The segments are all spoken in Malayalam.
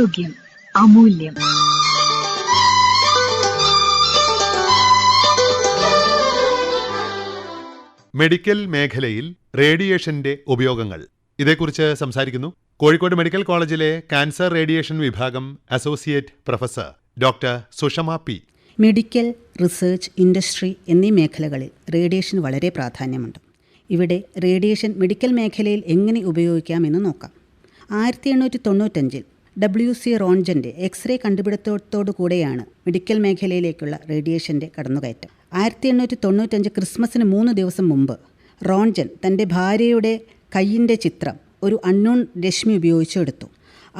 ആരോഗ്യം അമൂല്യം. മെഡിക്കൽ മേഖലയിൽ റേഡിയേഷന്റെ ഉപയോഗങ്ങൾ, ഇതേക്കുറിച്ച് സംസാരിക്കുന്നു കോഴിക്കോട് മെഡിക്കൽ കോളേജിലെ ക്യാൻസർ റേഡിയേഷൻ വിഭാഗം associate professor doctor Sushma P. Medical, research, industry എന്നീ മേഖലകളിൽ റേഡിയേഷൻ വളരെ പ്രാധാന്യമുണ്ട്. ഇവിടെ റേഡിയേഷൻ മെഡിക്കൽ മേഖലയിൽ എങ്ങനെ ഉപയോഗിക്കാമെന്ന് നോക്കാം. 1895 WC റോൺജൻ്റെ എക്സ്റേ കണ്ടുപിടുത്തത്തോടു കൂടെയാണ് മെഡിക്കൽ മേഖലയിലേക്കുള്ള റേഡിയേഷൻ്റെ കടന്നുകയറ്റം. 1895 ക്രിസ്മസിന് 3 ദിവസം മുമ്പ് റോൺജൻ തൻ്റെ ഭാര്യയുടെ കൈയിൻ്റെ ചിത്രം ഒരു അൺനോൺ രശ്മി ഉപയോഗിച്ച് എടുത്തു.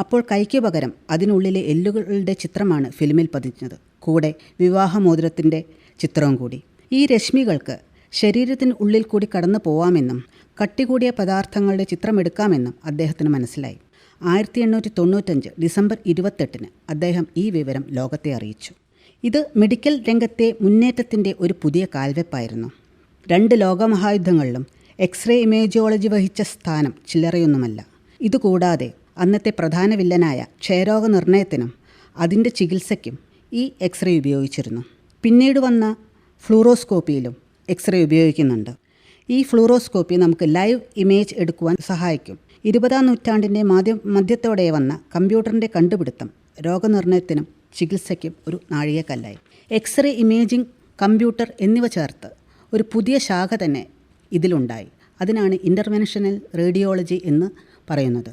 അപ്പോൾ കൈക്ക് പകരം അതിനുള്ളിലെ എല്ലുകളുടെ ചിത്രമാണ് ഫിലിമിൽ പതിഞ്ഞത്. കൂടെ വിവാഹമോതിരത്തിൻ്റെ ചിത്രവും കൂടി. ഈ രശ്മികൾക്ക് ശരീരത്തിന് ഉള്ളിൽ കൂടി കടന്നു പോവാമെന്നും കട്ടി കൂടിയ പദാർത്ഥങ്ങളുടെ ചിത്രമെടുക്കാമെന്നും അദ്ദേഹത്തിന് മനസ്സിലായി. 1895 ഡിസംബർ 28 അദ്ദേഹം ഈ വിവരം ലോകത്തെ അറിയിച്ചു. ഇത് മെഡിക്കൽ രംഗത്തെ മുന്നേറ്റത്തിൻ്റെ ഒരു പുതിയ കാൽവെപ്പായിരുന്നു. 2 ലോകമഹായുദ്ധങ്ങളിലും എക്സ്റേ ഇമേജോളജി വഹിച്ച സ്ഥാനം ചില്ലറയൊന്നുമല്ല. ഇതുകൂടാതെ അന്നത്തെ പ്രധാന വില്ലനായ ക്ഷയരോഗ നിർണയത്തിനും അതിൻ്റെ ചികിത്സയ്ക്കും ഈ എക്സ്റേ ഉപയോഗിച്ചിരുന്നു. പിന്നീട് വന്ന ഫ്ലൂറോസ്കോപ്പിയിലും എക്സ്റേ ഉപയോഗിക്കുന്നുണ്ട്. ഈ ഫ്ലൂറോസ്കോപ്പി നമുക്ക് ലൈവ് ഇമേജ് എടുക്കുവാൻ സഹായിക്കും. 20-ാം നൂറ്റാണ്ടിൻ്റെ മധ്യത്തോടെ വന്ന കമ്പ്യൂട്ടറിൻ്റെ കണ്ടുപിടുത്തം രോഗനിർണയത്തിനും ചികിത്സയ്ക്കും ഒരു നാഴികക്കല്ലായി. എക്സ്റേ, ഇമേജിംഗ്, കമ്പ്യൂട്ടർ എന്നിവ ചേർത്ത് ഒരു പുതിയ ശാഖ തന്നെ ഇതിലുണ്ടായി. അതിനാണ് ഇൻ്റർവെൻഷണൽ റേഡിയോളജി എന്ന് പറയുന്നത്.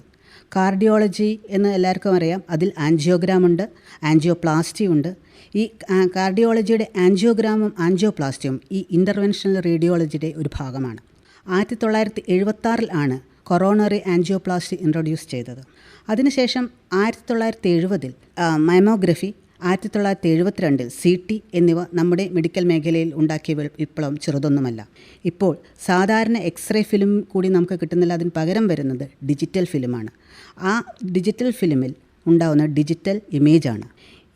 കാർഡിയോളജി എന്ന് എല്ലാവർക്കും അറിയാം. അതിൽ ആൻജിയോഗ്രാം ഉണ്ട്, ആൻജിയോപ്ലാസ്റ്റി ഉണ്ട്. ഈ കാർഡിയോളജിയുടെ ആൻജിയോഗ്രാമും ആൻജിയോപ്ലാസ്റ്റിയും ഈ ഇൻ്റർവെൻഷണൽ റേഡിയോളജിയുടെ ഒരു ഭാഗമാണ്. 1976 ആണ് കൊറോണറി ആൻജിയോപ്ലാസ്റ്റി ഇൻട്രൊഡ്യൂസ് ചെയ്തത്. അതിനുശേഷം 1970 മൈമോഗ്രഫി, 1972 CT എന്നിവ നമ്മുടെ മെഡിക്കൽ മേഖലയിൽ ഉണ്ടാക്കിയ വിപ്ലവം ചെറുതൊന്നുമല്ല. ഇപ്പോൾ സാധാരണ എക്സ്റേ ഫിലിം കൂടി നമുക്ക് കിട്ടുന്നില്ല. അതിന് പകരം വരുന്നത് ഡിജിറ്റൽ ഫിലിമാണ്. ആ ഡിജിറ്റൽ ഫിലിമിൽ ഉണ്ടാകുന്ന ഡിജിറ്റൽ ഇമേജാണ്.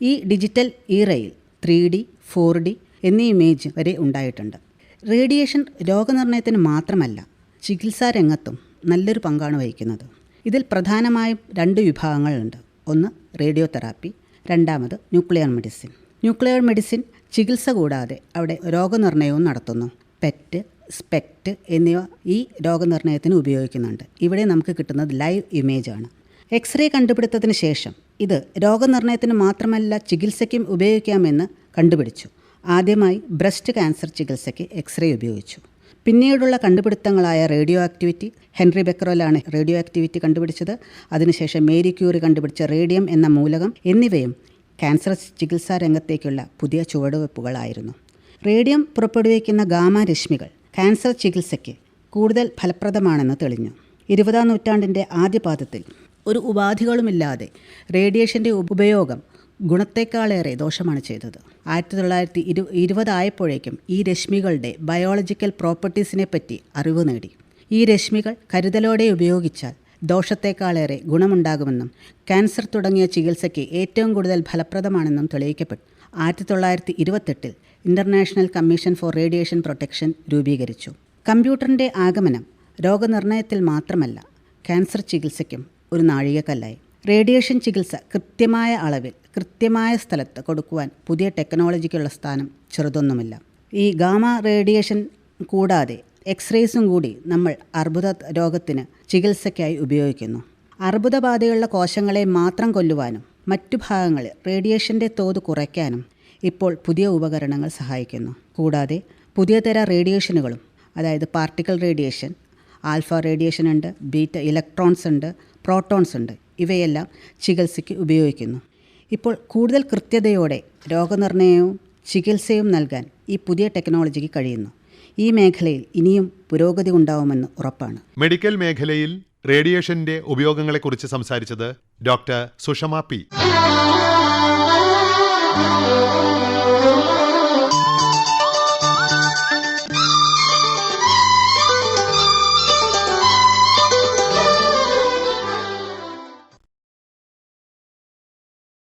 ഈ ഡിജിറ്റൽ ഈറയിൽ 3D, 4D എന്നീ ഇമേജ് വരെ ഉണ്ടായിട്ടുണ്ട്. റേഡിയേഷൻ രോഗനിർണയത്തിന് മാത്രമല്ല, ചികിത്സാ രംഗത്തും നല്ലൊരു പങ്കാണ് വഹിക്കുന്നത്. ഇതിൽ പ്രധാനമായും 2 വിഭാഗങ്ങളുണ്ട്. ഒന്ന് റേഡിയോ തെറാപ്പി, രണ്ടാമത് ന്യൂക്ലിയർ മെഡിസിൻ. ന്യൂക്ലിയർ മെഡിസിൻ ചികിത്സ കൂടാതെ അവിടെ രോഗനിർണയവും നടത്തുന്നു. പെറ്റ്, സ്പെക്റ്റ് എന്നിവ ഈ രോഗനിർണയത്തിന് ഉപയോഗിക്കുന്നുണ്ട്. ഇവിടെ നമുക്ക് കിട്ടുന്നത് ലൈവ് ഇമേജാണ്. എക്സ്റേ കണ്ടുപിടുത്തത്തിന് ശേഷം ഇത് രോഗനിർണയത്തിന് മാത്രമല്ല ചികിത്സയ്ക്കും ഉപയോഗിക്കാമെന്ന് കണ്ടുപിടിച്ചു. ആദ്യമായി ബ്രസ്റ്റ് ക്യാൻസർ ചികിത്സയ്ക്ക് എക്സ്റേ ഉപയോഗിച്ചു. പിന്നീടുള്ള കണ്ടുപിടുത്തങ്ങളായ റേഡിയോ ആക്ടിവിറ്റി, ഹെൻറി ബെക്കറലാണ് റേഡിയോ ആക്ടിവിറ്റി കണ്ടുപിടിച്ചത്. അതിനുശേഷം മേരി ക്യൂറി കണ്ടുപിടിച്ച റേഡിയം എന്ന മൂലകം എന്നിവയും ക്യാൻസർ ചികിത്സാ രംഗത്തേക്കുള്ള പുതിയ ചുവടുവെപ്പുകളായിരുന്നു. റേഡിയം പുറപ്പെടുവിക്കുന്ന ഗാമ രശ്മികൾ ക്യാൻസർ ചികിത്സയ്ക്ക് കൂടുതൽ ഫലപ്രദമാണെന്ന് തെളിഞ്ഞു. 20-ാം നൂറ്റാണ്ടിൻ്റെ ആദ്യപാദത്തിൽ ഒരു ഉപാധികളുമില്ലാതെ റേഡിയേഷൻ്റെ ഉപയോഗം ഗുണത്തേക്കാളേറെ ദോഷമാണ് ചെയ്തത്. 1920 ആയപ്പോഴേക്കും ഈ രശ്മികളുടെ ബയോളജിക്കൽ പ്രോപ്പർട്ടീസിനെ പറ്റി അറിവ് നേടി. ഈ രശ്മികൾ കരുതലോടെ ഉപയോഗിച്ചാൽ ദോഷത്തേക്കാളേറെ ഗുണമുണ്ടാകുമെന്നും ക്യാൻസർ തുടങ്ങിയ ചികിത്സയ്ക്ക് ഏറ്റവും കൂടുതൽ ഫലപ്രദമാണെന്നും തെളിയിക്കപ്പെട്ടു. 1928 international commission for radiation protection രൂപീകരിച്ചു. കമ്പ്യൂട്ടറിൻ്റെ ആഗമനം രോഗനിർണയത്തിൽ മാത്രമല്ല, ക്യാൻസർ ചികിത്സയ്ക്കും ഒരു നാഴികക്കല്ലായി. റേഡിയേഷൻ ചികിത്സ കൃത്യമായ അളവിൽ കൃത്യമായ സ്ഥലത്ത് കൊടുക്കുവാൻ പുതിയ ടെക്നോളജിക്കുള്ള സ്ഥാനം ചെറുതൊന്നുമില്ല. ഈ ഗാമ റേഡിയേഷൻ കൂടാതെ എക്സ്റേസും കൂടി നമ്മൾ അർബുദ രോഗത്തിന് ചികിത്സയ്ക്കായി ഉപയോഗിക്കുന്നു. അർബുദബാധയുള്ള കോശങ്ങളെ മാത്രം കൊല്ലുവാനും മറ്റു ഭാഗങ്ങളിൽ റേഡിയേഷൻ്റെ തോത് കുറയ്ക്കാനും ഇപ്പോൾ പുതിയ ഉപകരണങ്ങൾ സഹായിക്കുന്നു. കൂടാതെ പുതിയ തരം റേഡിയേഷനുകളും, അതായത് പാർട്ടിക്കിൾ റേഡിയേഷൻ, ആൽഫ റേഡിയേഷൻ ഉണ്ട്, ബീറ്റ ഇലക്ട്രോൺസ് ഉണ്ട്, പ്രോട്ടോൺസ് ഉണ്ട്. ഇവയെല്ലാം ചികിത്സയ്ക്ക് ഉപയോഗിക്കുന്നു. ഇപ്പോൾ കൂടുതൽ കൃത്യതയോടെ രോഗനിർണയവും ചികിത്സയും നൽകാൻ ഈ പുതിയ ടെക്നോളജിക്ക് കഴിയുന്നു. ഈ മേഖലയിൽ ഇനിയും പുരോഗതി ഉണ്ടാവുമെന്ന് ഉറപ്പാണ്. മെഡിക്കൽ മേഖലയിൽ റേഡിയേഷന്റെ ഉപയോഗങ്ങളെക്കുറിച്ച് സംസാരിച്ചത് ഡോക്ടർ സുഷമ പി.